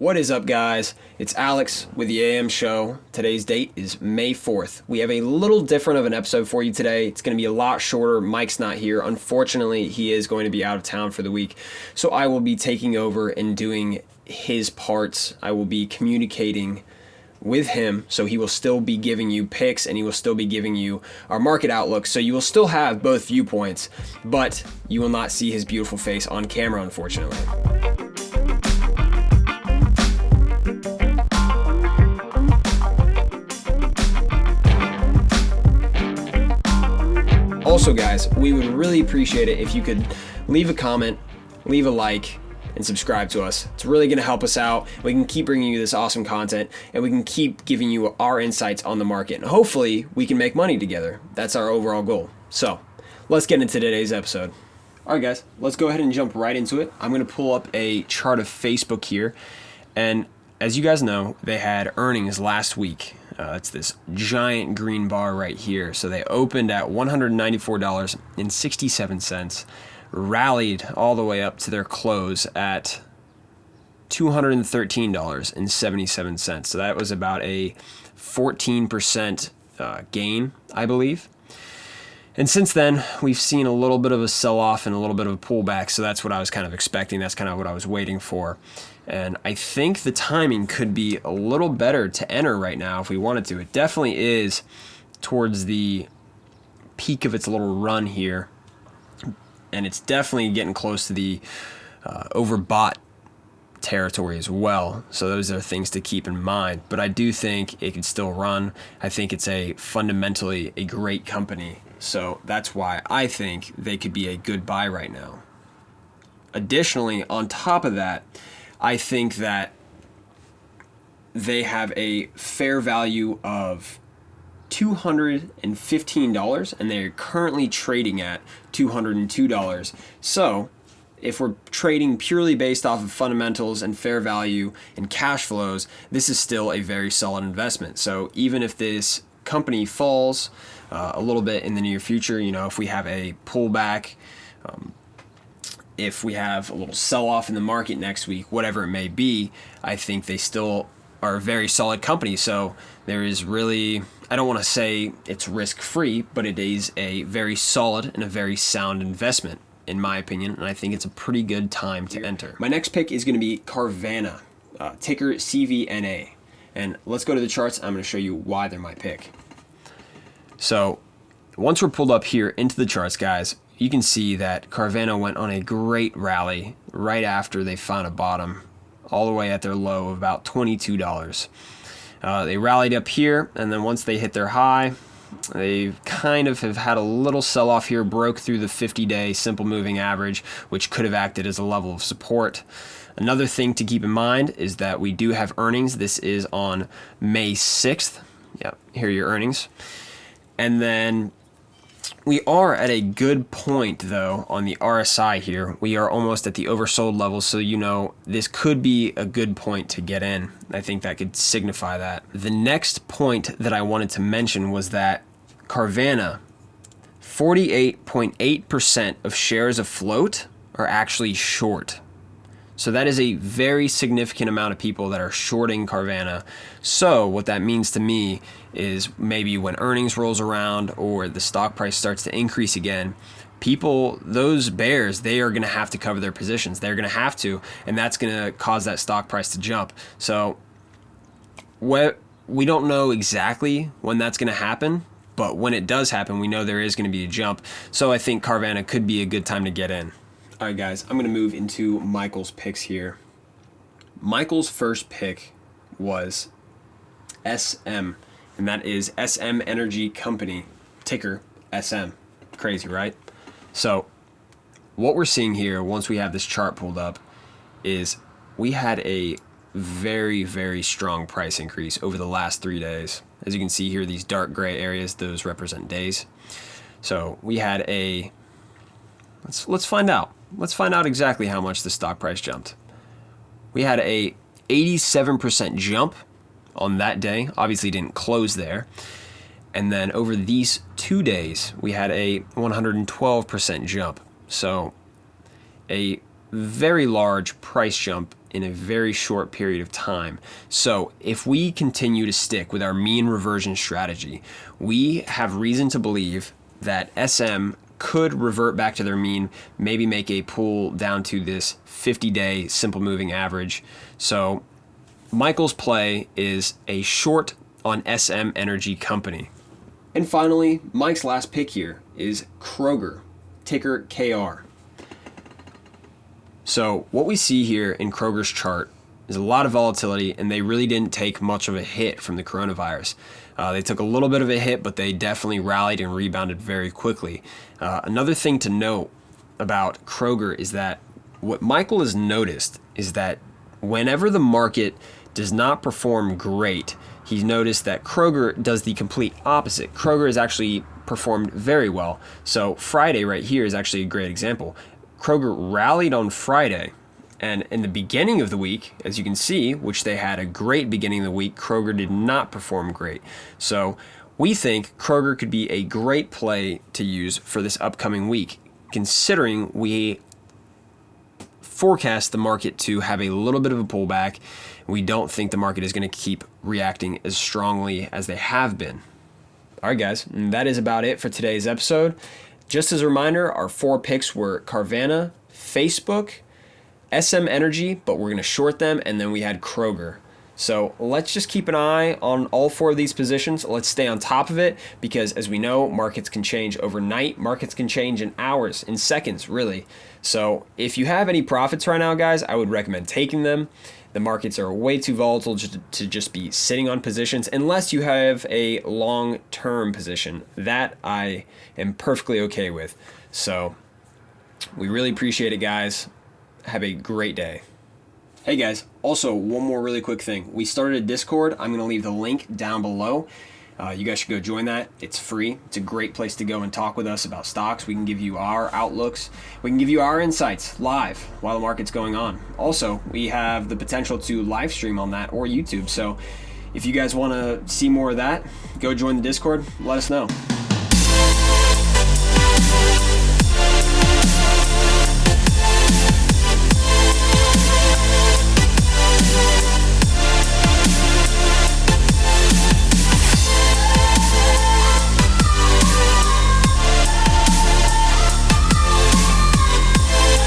What is up, guys? It's Alex with the AM Show. Today's date is May 4th. We have a little different of an episode for you today. It's going to be a lot shorter. Mike's not here. Unfortunately, he is going to be out of town for the week. So I will be taking over and doing his parts. I will be communicating with him, so he will still be giving you picks and he will still be giving you our market outlook. So you will still have both viewpoints, but you will not see his beautiful face on camera, unfortunately. Also, guys, we would really appreciate it if you could leave a comment, leave a like, and subscribe to us. It's really going to help us out. We can keep bringing you this awesome content, and we can keep giving you our insights on the market. And hopefully, we can make money together. That's our overall goal. So, let's get into today's episode. All right, guys, let's go ahead and jump right into it. I'm going to pull up a chart of Facebook here. And as you guys know, they had earnings last week. It's this giant green bar right here. So they opened at $194.67, rallied all the way up to their close at $213.77. So that was about a 14% gain, I believe. And since then, we've seen a little bit of a sell-off and a little bit of a pullback. So that's what I was kind of expecting. That's kind of what I was waiting for. And I think the timing could be a little better to enter right now if we wanted to. It definitely is towards the peak of its little run here. And it's definitely getting close to the overbought territory as well. So those are things to keep in mind. But I do think it could still run. I think it's fundamentally a great company. So that's why I think they could be a good buy right now. Additionally, on top of that, I think that they have a fair value of $215, and they're currently trading at $202. So if we're trading purely based off of fundamentals and fair value and cash flows, this is still a very solid investment. So even if this company falls a little bit in the near future, if we have a pullback, if we have a little sell-off in the market next week, whatever it may be, I think they still are a very solid company. So there is really, I don't want to say it's risk-free, but it is a very solid and a very sound investment, in my opinion, and I think it's a pretty good time to enter. My next pick is going to be Carvana, ticker CVNA. And let's go to the charts. I'm going to show you why they're my pick. So once we're pulled up here into the charts, guys, you can see that Carvana went on a great rally right after they found a bottom, all the way at their low of about $22. They rallied up here, and then once they hit their high, they kind of have had a little sell-off here, broke through the 50-day simple moving average, which could have acted as a level of support. Another thing to keep in mind is that we do have earnings. This is on May 6th. Yep, here are your earnings. And then we are at a good point, though, on the RSI here. We are almost at the oversold level, so this could be a good point to get in. I think that could signify that. The next point that I wanted to mention was that Carvana, 48.8% of shares afloat are actually short. So that is a very significant amount of people that are shorting Carvana. So what that means to me is maybe when earnings rolls around or the stock price starts to increase again, people, those bears, they are going to have to cover their positions. They're going to have to, and that's going to cause that stock price to jump. So we don't know exactly when that's going to happen, but when it does happen, we know there is going to be a jump. So I think Carvana could be a good time to get in. All right, guys, I'm going to move into Michael's picks here. Michael's first pick was SM, and that is SM Energy Company, ticker SM. Crazy, right? So what we're seeing here, once we have this chart pulled up, is we had a very, very strong price increase over the last 3 days. As you can see here, these dark gray areas, those represent days. So we had let's find out. Let's find out exactly how much the stock price jumped. We had a 87% jump on that day. Obviously didn't close there. And then over these 2 days, we had a 112% jump. So a very large price jump in a very short period of time. So if we continue to stick with our mean reversion strategy, we have reason to believe that SM could revert back to their mean, maybe make a pull down to this 50-day simple moving average. So Michael's play is a short on SM Energy Company. And finally, Mike's last pick here is Kroger, ticker KR. So what we see here in Kroger's chart is a lot of volatility, and they really didn't take much of a hit from the coronavirus. They took a little bit of a hit, but they definitely rallied and rebounded very quickly. Another thing to note about Kroger is that what Michael has noticed is that whenever the market does not perform great, he's noticed that Kroger does the complete opposite. Kroger has actually performed very well. So Friday right here is actually a great example. Kroger rallied on Friday, and in the beginning of the week, as you can see, which they had a great beginning of the week, Kroger did not perform great. So we think Kroger could be a great play to use for this upcoming week, considering we forecast the market to have a little bit of a pullback. We don't think the market is going to keep reacting as strongly as they have been. All right, guys, and that is about it for today's episode. Just as a reminder, our 4 picks were Carvana, Facebook, SM Energy, but we're going to short them, and then we had Kroger. So let's just keep an eye on all 4 of these positions. Let's stay on top of it, because as we know, markets can change overnight. Markets can change in hours, in seconds, really. So if you have any profits right now, guys, I would recommend taking them. The markets are way too volatile to just be sitting on positions unless you have a long-term position. That I am perfectly okay with. So we really appreciate it, guys. Have a great day. Hey guys, also one more really quick thing. We started a Discord. I'm going to leave the link down below. You guys should go join that. It's free. It's a great place to go and talk with us about stocks. We can give you our outlooks. We can give you our insights live while the market's going on. Also, we have the potential to live stream on that or YouTube. So if you guys want to see more of that, go join the Discord. Let us know.